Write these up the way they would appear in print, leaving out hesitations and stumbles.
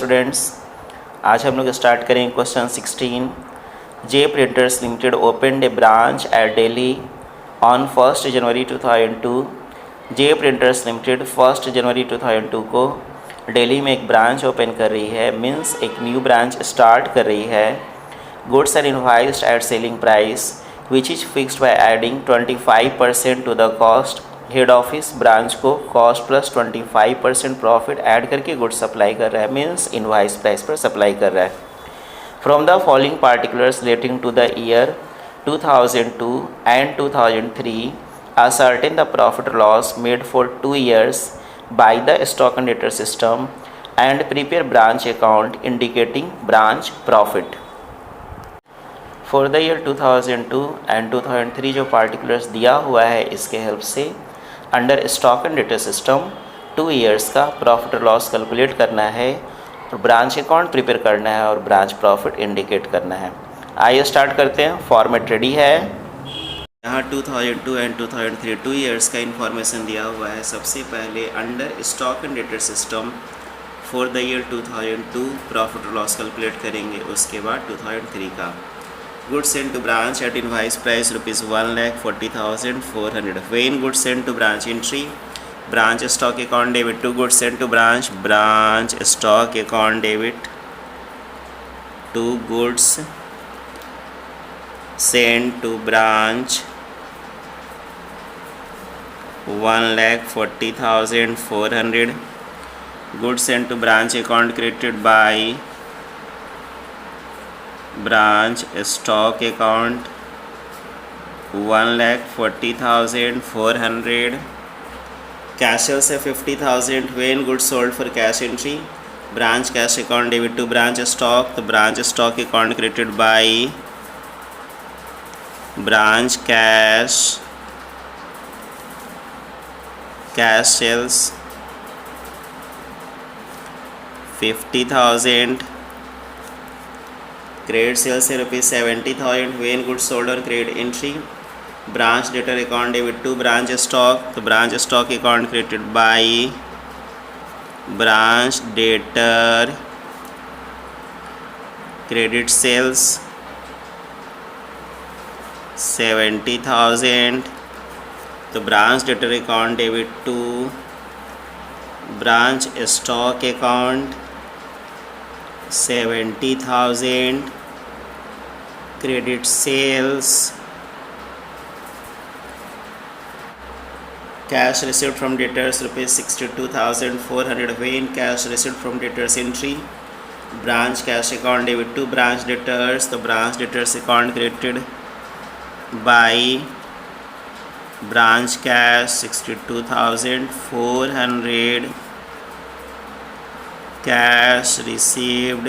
Students, आज हम लोग स्टार्ट करेंगे question 16। J printers limited opened A branch at Delhi on 1 January 2002। J printers limited 1 जनवरी 2002 को दिल्ली में एक ब्रांच ओपन कर रही है, मीन्स एक न्यू ब्रांच स्टार्ट कर रही है। Goods are invoiced at selling price which is fixed by adding 25% to the cost. Head office branch को कॉस्ट प्लस 25% प्रॉफिट ऐड करके गुड्स सप्लाई कर रहा है, मीन्स इनवाइस प्राइस पर सप्लाई कर रहा है। From the following particulars relating to the year 2002 and 2003 ascertain the profit or loss made for 2 years by the stock and debtor system and prepare branch account indicating branch profit। For the year 2002 and 2003 जो particulars दिया हुआ है, इसके help से under stock and debtor system 2 years का profit और loss calculate करना है और ब्रांच अकाउंट प्रिपेयर करना है और ब्रांच प्रॉफिट इंडिकेट करना है। आइए स्टार्ट करते हैं। फॉर्मेट रेडी है। यहाँ 2002 एंड 2003 2 ईयर्स का इन्फॉर्मेशन दिया हुआ है। सबसे पहले under stock and debtor system for the year 2002 profit और लॉस कैलकुलेट करेंगे। उसके बाद 2003 का goods sent to branch at invoice price rupees 1,40,400। when goods sent to branch entry, branch stock account debit to goods sent to branch, branch stock account debit to goods sent to branch 1,40,400। goods sent to branch account credited by branch stock account 1,40,400। cash sales है 50,000। when goods sold for cash entry, branch cash account debit to branch stock, तो branch stock account credited by branch cash sales 50,000। Credit sales है ₹70,000। when goods sold on credit entry, branch debtor account debit to branch stock, तो branch stock account credited by branch debtor credit sales 70,000, तो branch debtor account debit to branch stock account 70,000। credit sales cash received from debtors ₹62,400। when cash received from debtors entry, branch cash account debit to branch debtors, तो branch debtors account credited by branch cash 62,400। cash received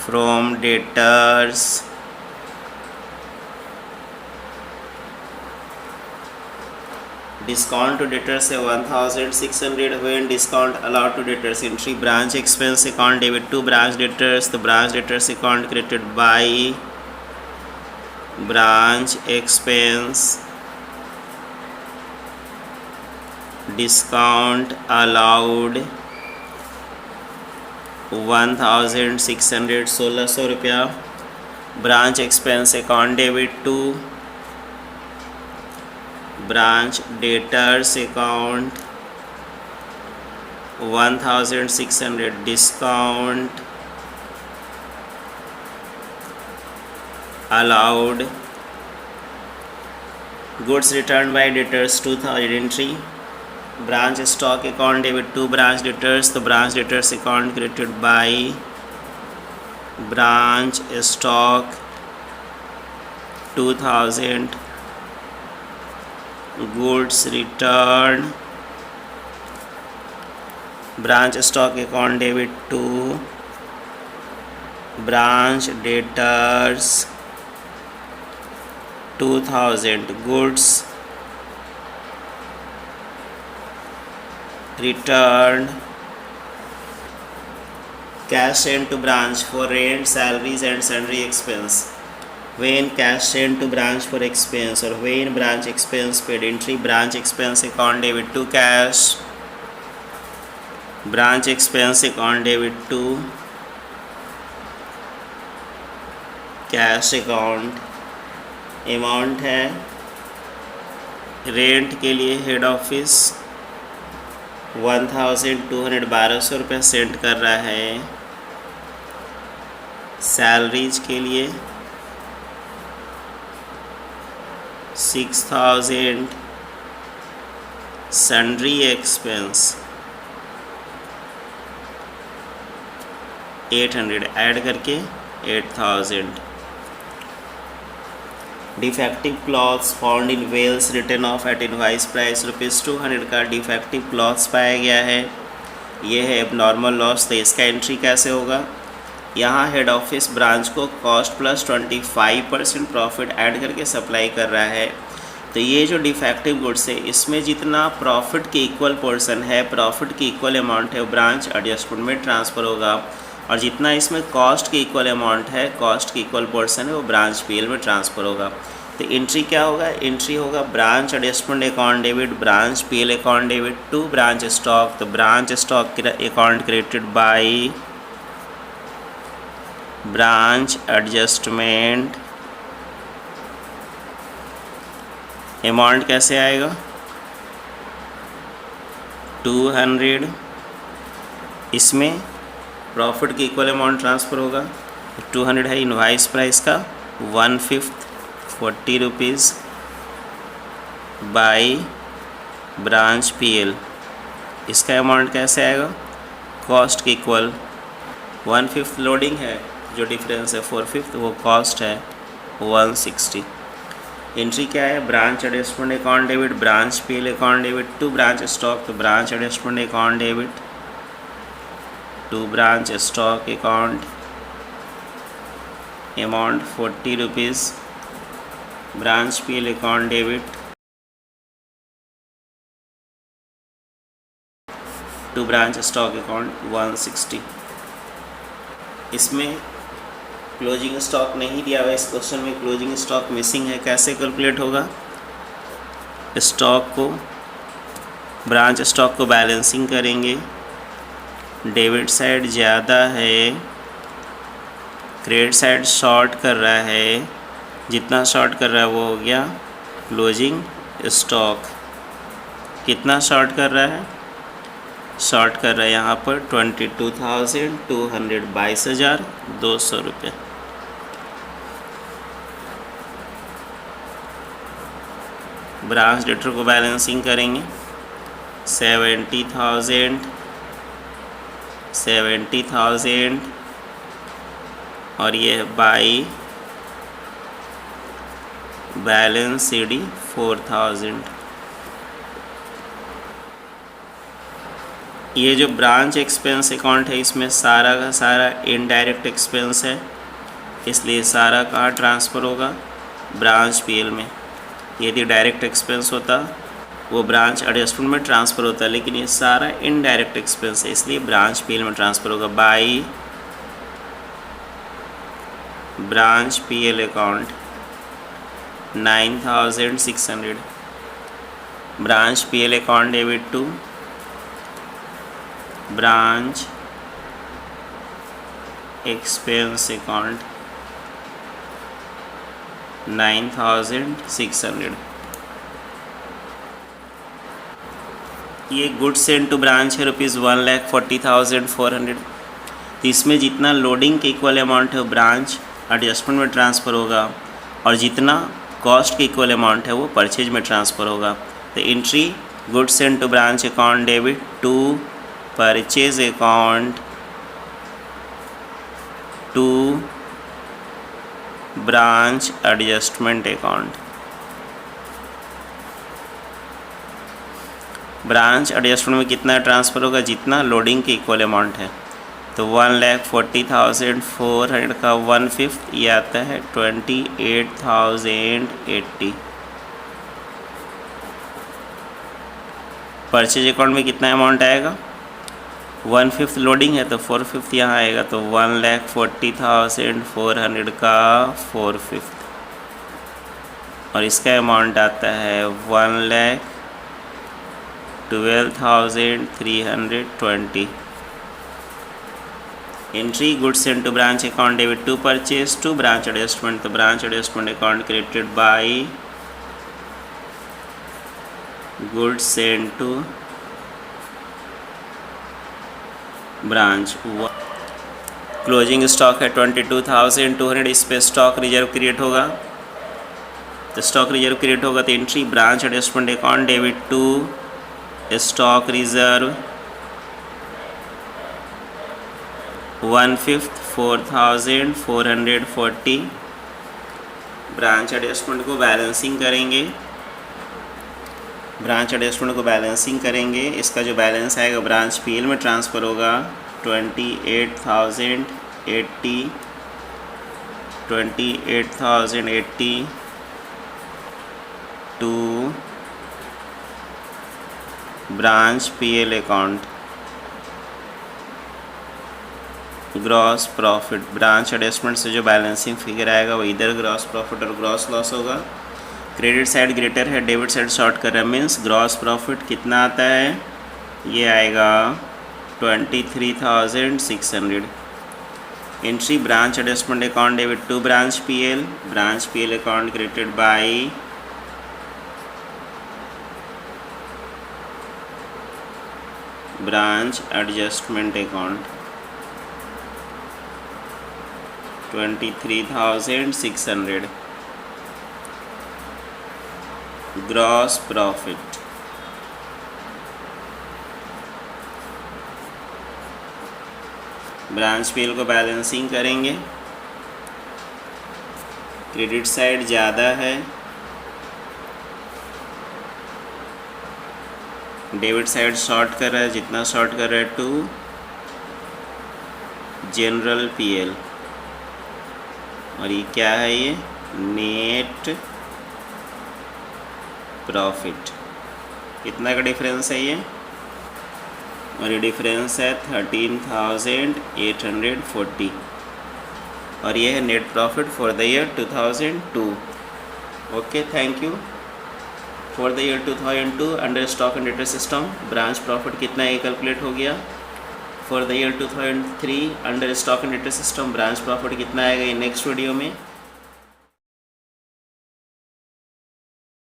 from debtors discount to debtors है 1,600। when discount allowed to debtors entry, branch expense account debit to branch debtors, the branch debtors account credited by branch expense discount allowed 1,600 1600 रुपया। Branch expense account debit to branch debtors account 1,600 discount allowed। goods returned by debtors 2,000 entry, branch stock account debit to branch debtors, the branch debtors account credited by branch stock 2,000। goods returned branch stock account debit to branch debtors 2,000। goods returned cash sent to branch for rent, salaries and sundry expense। when cash sent to branch for expense or when branch expense paid entry, branch expense account debit to cash branch expense account debit to cash account. Amount है rent के लिए head office 1200 रुपये send कर रहा है। Salaries के लिए 6000। Sundry expense 800 add करके 8000। Defective clothes found in bales return of at invoice price ₹200 का डिफेक्टिव क्लॉथ्स पाया गया है। ये है एबनॉर्मल लॉस। तो इसका एंट्री कैसे होगा? यहाँ हेड ऑफिस ब्रांच को कॉस्ट प्लस 25% प्रॉफिट ऐड करके सप्लाई कर रहा है। तो ये जो डिफेक्टिव गुड्स है इसमें जितना प्रॉफिट के इक्वल पोर्शन है, प्रॉफिट की इक्वल अमाउंट है, वो ब्रांच एडजस्टमेंट में ट्रांसफ़र होगा। और जितना इसमें कॉस्ट की इक्वल अमाउंट है, कॉस्ट की इक्वल पोर्शन है, वो ब्रांच पीएल में ट्रांसफ़र होगा। तो एंट्री क्या होगा? एंट्री होगा branch adjustment account debit branch PL account debit to branch stock. तो branch stock account created by branch adjustment. Amount कैसे आएगा? 200। इसमें प्रॉफिट की इक्वल अमाउंट ट्रांसफ़र होगा। 200 है इनवाइस प्राइस का 1/5 40 रुपीज़ बाई ब्रांच पीएल। इसका अमाउंट कैसे आएगा? कॉस्ट की इक्वल 1/5 लोडिंग है, जो डिफरेंस है 4/5 वो कॉस्ट है 160। एंट्री क्या है? Branch adjustment account debit branch PL account debit to branch stock. तो branch adjustment account debit to branch stock account amount 40 rupees branch PL account debit to branch stock account 160। इसमें closing stock नहीं दिया हुआ। इस question में closing stock missing है। कैसे calculate होगा? स्टॉक को ब्रांच स्टॉक को बैलेंसिंग करेंगे। डेबिट साइड ज़्यादा है, क्रेडिट साइड शॉर्ट कर रहा है। जितना शॉर्ट कर रहा है वो हो गया क्लोजिंग स्टॉक। कितना शॉर्ट कर रहा है? शॉर्ट कर रहा है यहाँ पर 22,200 22,200 रुपये। ब्रांच डेटर को बैलेंसिंग करेंगे 70,000 और ये बाई बैलेंस सीडी 4000। ये जो ब्रांच एक्सपेंस अकाउंट है इसमें सारा का सारा इनडायरेक्ट एक्सपेंस है, इसलिए सारा कहाँ ट्रांसफ़र होगा? ब्रांच पीएल में। यदि डायरेक्ट एक्सपेंस होता वो ब्रांच एडजस्टमेंट में ट्रांसफ़र होता है, लेकिन ये सारा इनडायरेक्ट एक्सपेंस है, इसलिए ब्रांच पीएल में ट्रांसफ़र होगा by branch PL account 9600 branch PL account debit to branch expense account 9600। ये गुड्स सेंड टू ब्रांच है ₹1,40,400। तो इसमें जितना लोडिंग के इक्वल अमाउंट है वो ब्रांच एडजस्टमेंट में ट्रांसफ़र होगा, और जितना कॉस्ट के इक्वल अमाउंट है वो परचेज में ट्रांसफ़र होगा। तो entry goods send to branch account debit to purchase account to branch adjustment account. Branch adjustment में कितना ट्रांसफ़र होगा? जितना लोडिंग के इक्वल अमाउंट है। तो 1,40,400 का 1/5 ये आता है 28,080। परचेज अकाउंट में कितना अमाउंट आएगा? 1/5 लोडिंग है तो 4/5 यहाँ आएगा, तो 1,40,400 का 4/5 और इसका अमाउंट आता है 12,320. Entry goods sent to branch account debit to purchase to branch adjustment. The branch adjustment account created by goods sent to branch. Closing stock है 22,200. इस पे स्टॉक रिजर्व क्रिएट होगा. तो स्टॉक रिजर्व क्रिएट होगा तो entry branch adjustment account debit to stock reserve 1/5 4,440. Branch adjustment को balancing करेंगे. Branch adjustment को बैलेंसिंग करेंगे. इसका जो बैलेंस आएगा ब्रांच पीएल में ट्रांसफ़र होगा 28,080 to branch PL account. Gross profit branch adjustment से जो बैलेंसिंग फिगर आएगा वो इधर ग्रॉस प्रॉफिट और ग्रॉस लॉस होगा. क्रेडिट साइड ग्रेटर है, डेबिट साइड शॉर्ट कर रहा है, मीन्स ग्रॉस प्रॉफिट कितना आता है, ये आएगा 23,600. Entry branch adjustment account debit to branch PL. Branch PL account created by branch adjustment account 23,600. Gross profit branch PL को बैलेंसिंग करेंगे. क्रेडिट साइड ज़्यादा है, डेबिट साइड शॉर्ट कर रहा है. जितना शॉर्ट कर रहा है टू जनरल पीएल. और ये क्या है, ये नेट प्रॉफिट. कितना का डिफरेंस है ये, और ये डिफरेंस है 13,840. और ये है net profit for the year 2002. Okay, thank you. For the year 2002 under stock and debtor system branch profit कितना है ये कैलकुलेट हो गया. For the year 2003 under stock and debtor system branch profit कितना आएगा ये नेक्स्ट वीडियो में